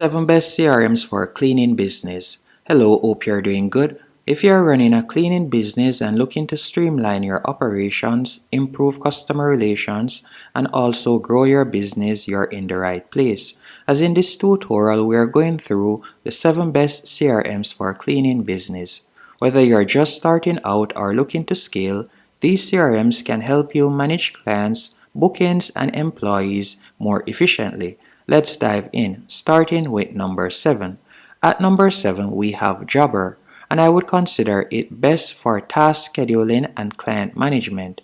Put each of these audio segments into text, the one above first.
7 best CRMs for cleaning business. Hello, hope you're doing good. If you're running a cleaning business and looking to streamline your operations, improve customer relations, and also grow your business, you're in the right place. As in this tutorial, we are going through the 7 best CRMs for cleaning business. Whether you're just starting out or looking to scale, these CRMs can help you manage clients, bookings, and employees more efficiently. Let's dive in, starting with number 7. At number 7, we have Jobber, and I would consider it best for task scheduling and client management.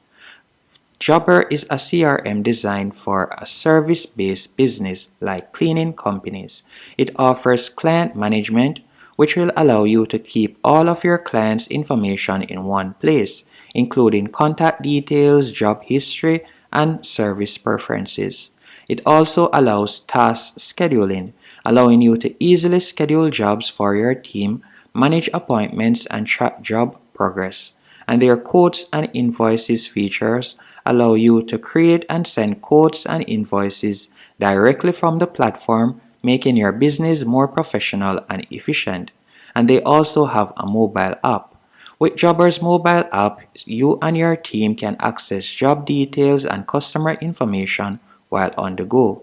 Jobber is a CRM designed for a service-based business like cleaning companies. It offers client management, which will allow you to keep all of your clients' information in one place, including contact details, job history, and service preferences. It also allows task scheduling, allowing you to easily schedule jobs for your team, manage appointments, and track job progress. And their quotes and invoices features allow you to create and send quotes and invoices directly from the platform, making your business more professional and efficient. And they also have a mobile app. With Jobber's mobile app, you and your team can access job details and customer information while on the go.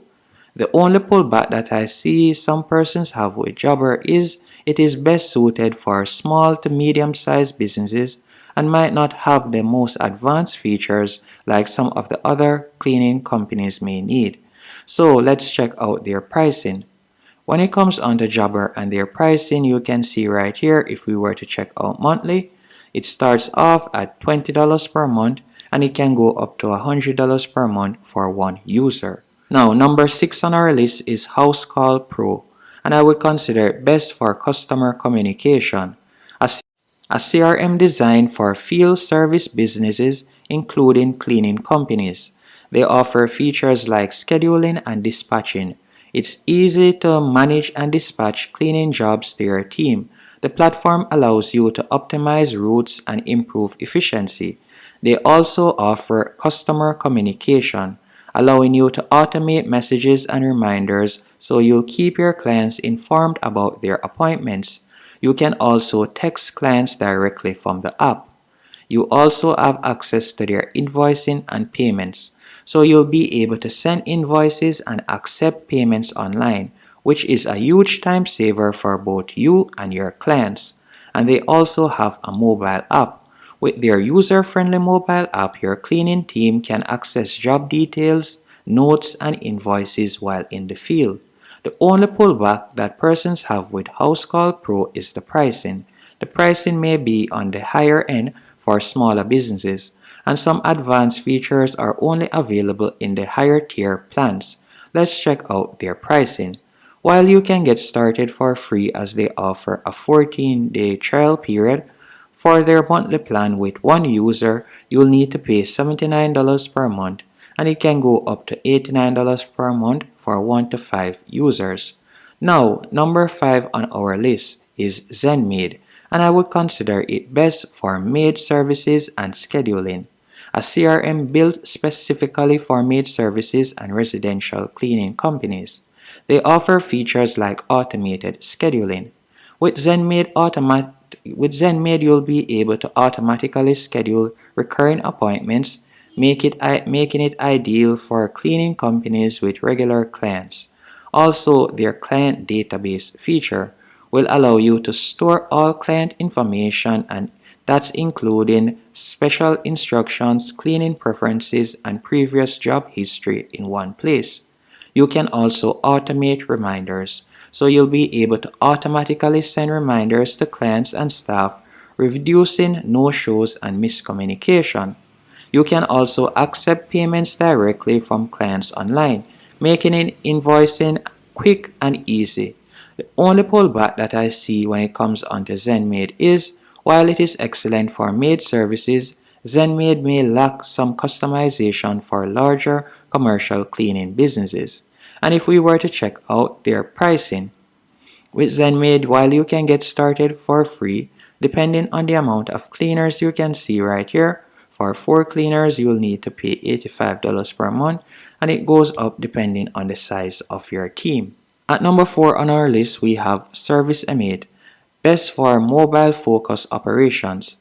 The only pullback that I see some persons have with Jobber is it is best suited for small to medium-sized businesses and might not have the most advanced features like some of the other cleaning companies may need. So let's check out their pricing. When it comes on to Jobber and their pricing, you can see right here if we were to check out monthly, it starts off at $20 per month and it can go up to $100 per month for one user. Now, number 6 on our list is Housecall Pro, and I would consider it best for customer communication. A CRM designed for field service businesses, including cleaning companies. They offer features like scheduling and dispatching. It's easy to manage and dispatch cleaning jobs to your team. The platform allows you to optimize routes and improve efficiency. They also offer customer communication, allowing you to automate messages and reminders so you'll keep your clients informed about their appointments. You can also text clients directly from the app. You also have access to their invoicing and payments, so you'll be able to send invoices and accept payments online, which is a huge time saver for both you and your clients. And they also have a mobile app. With their user-friendly mobile app, your cleaning team can access job details, notes, and invoices while in the field. The only pullback that persons have with Housecall Pro is the pricing. The pricing may be on the higher end for smaller businesses, and some advanced features are only available in the higher tier plans. Let's check out their pricing. While you can get started for free as they offer a 14-day trial period, for their monthly plan with one user, you'll need to pay $79 per month, and it can go up to $89 per month for 1 to 5 users. Now, number 5 on our list is ZenMaid, and I would consider it best for maid services and scheduling. A CRM built specifically for maid services and residential cleaning companies. They offer features like automated scheduling. With ZenMaid, you'll be able to automatically schedule recurring appointments, making it ideal for cleaning companies with regular clients. Also, their client database feature will allow you to store all client information, and that's including special instructions, cleaning preferences, and previous job history in one place. You can also automate reminders, so you'll be able to automatically send reminders to clients and staff, reducing no-shows and miscommunication. You can also accept payments directly from clients online, making invoicing quick and easy. The only pullback that I see when it comes onto ZenMaid is, while it is excellent for maid services, ZenMaid may lack some customization for larger commercial cleaning businesses. And if we were to check out their pricing, with ZenMaid, while you can get started for free, depending on the amount of cleaners you can see right here, for 4 cleaners you'll need to pay $85 per month, and it goes up depending on the size of your team. At number 4 on our list, we have ZenMaid, best for mobile-focused operations.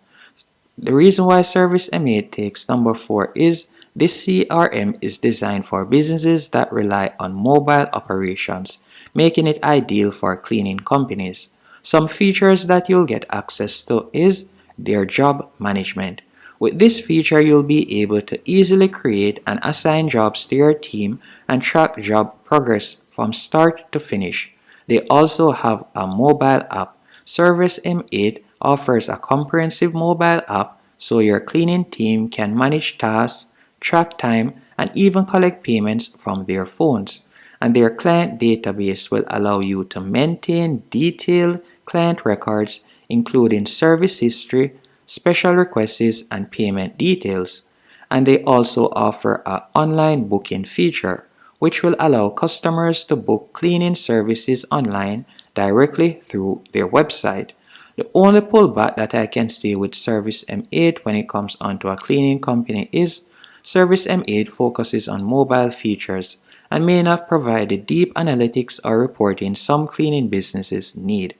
The reason why ZenMaid takes number 4 is this CRM is designed for businesses that rely on mobile operations, making it ideal for cleaning companies. Some features that you'll get access to is their job management. With this feature, you'll be able to easily create and assign jobs to your team and track job progress from start to finish. They also have a mobile app. Service M8 offers a comprehensive mobile app so your cleaning team can manage tasks, track time, and even collect payments from their phones. And their client database will allow you to maintain detailed client records, including service history, special requests, and payment details. And they also offer an online booking feature, which will allow customers to book cleaning services online directly through their website. The only pullback that I can see with Service M8 when it comes onto a cleaning company is Service M8 focuses on mobile features and may not provide the deep analytics or reporting some cleaning businesses need.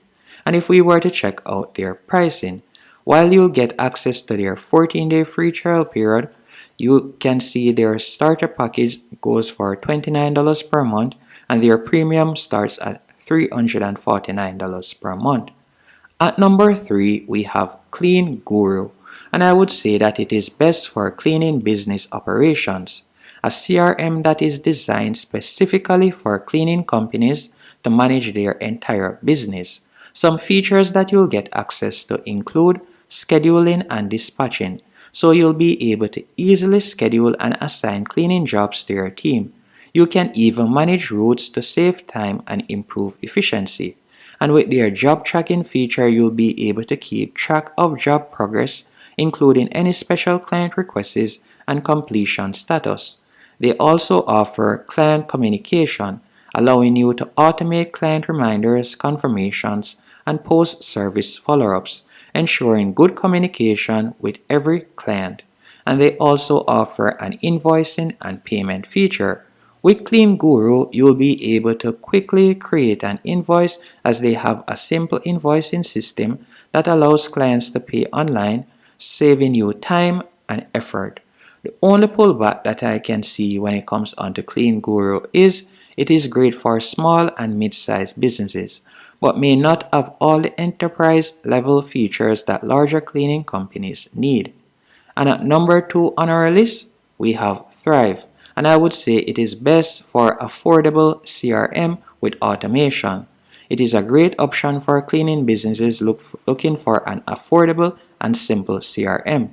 And if we were to check out their pricing, while you'll get access to their 14-day free trial period, you can see their starter package goes for $29 per month and their premium starts at $349 per month. At number 3, we have CleanGuru, and I would say that it is best for cleaning business operations, a CRM that is designed specifically for cleaning companies to manage their entire business. Some features that you'll get access to include scheduling and dispatching, so you'll be able to easily schedule and assign cleaning jobs to your team. You can even manage routes to save time and improve efficiency. And with their job tracking feature, you'll be able to keep track of job progress, including any special client requests and completion status. They also offer client communication, allowing you to automate client reminders, confirmations, and post-service follow-ups, ensuring good communication with every client. And they also offer an invoicing and payment feature. With CleanGuru, you will be able to quickly create an invoice as they have a simple invoicing system that allows clients to pay online, saving you time and effort. The only pullback that I can see when it comes onto CleanGuru is it is great for small and mid-sized businesses, but may not have all the enterprise level features that larger cleaning companies need. And at number 2 on our list, we have Thrive, and I would say it is best for affordable CRM with automation. It is a great option for cleaning businesses looking for an affordable and simple CRM.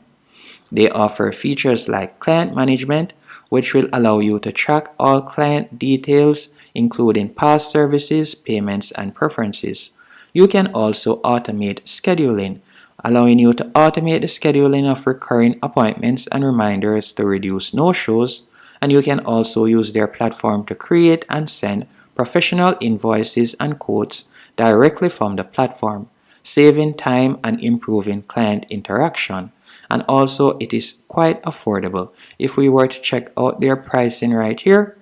They offer features like client management, which will allow you to track all client details, including past services, payments, and preferences. You can also automate scheduling, allowing you to automate the scheduling of recurring appointments and reminders to reduce no-shows, and you can also use their platform to create and send professional invoices and quotes directly from the platform, saving time and improving client interaction. And also it is quite affordable. If we were to check out their pricing right here,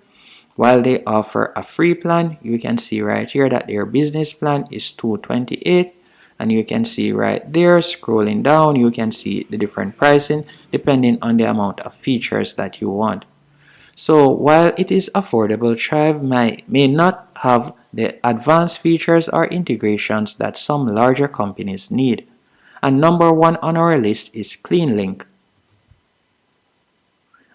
while they offer a free plan, you can see right here that their business plan is $228, and you can see right there, scrolling down, you can see the different pricing depending on the amount of features that you want. So while it is affordable, Thrive may not have the advanced features or integrations that some larger companies need. And number 1 on our list is CleanLink,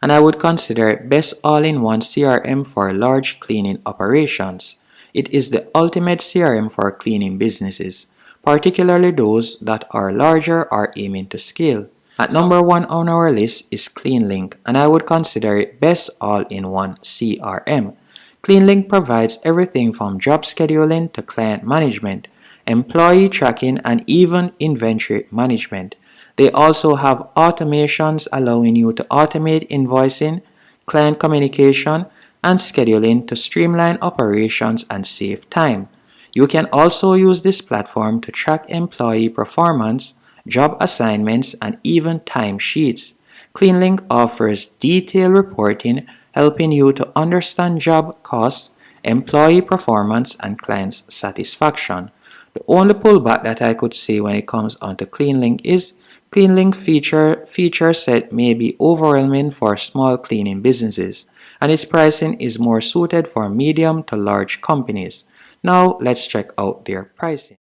and I would consider it best all-in-one CRM for large cleaning operations. It is the ultimate CRM for cleaning businesses, particularly those that are larger or aiming to scale. At number 1 on our list is CleanLink, and I would consider it best all-in-one CRM. CleanLink provides everything from job scheduling to client management, employee tracking, and even inventory management. They also have automations allowing you to automate invoicing, client communication, and scheduling to streamline operations and save time. You can also use this platform to track employee performance, job assignments, and even timesheets. CleanLink offers detailed reporting, helping you to understand job costs, employee performance, and client satisfaction. The only pullback that I could see when it comes onto CleanLink is CleanLink feature set may be overwhelming for small cleaning businesses, and its pricing is more suited for medium to large companies. Now let's check out their pricing.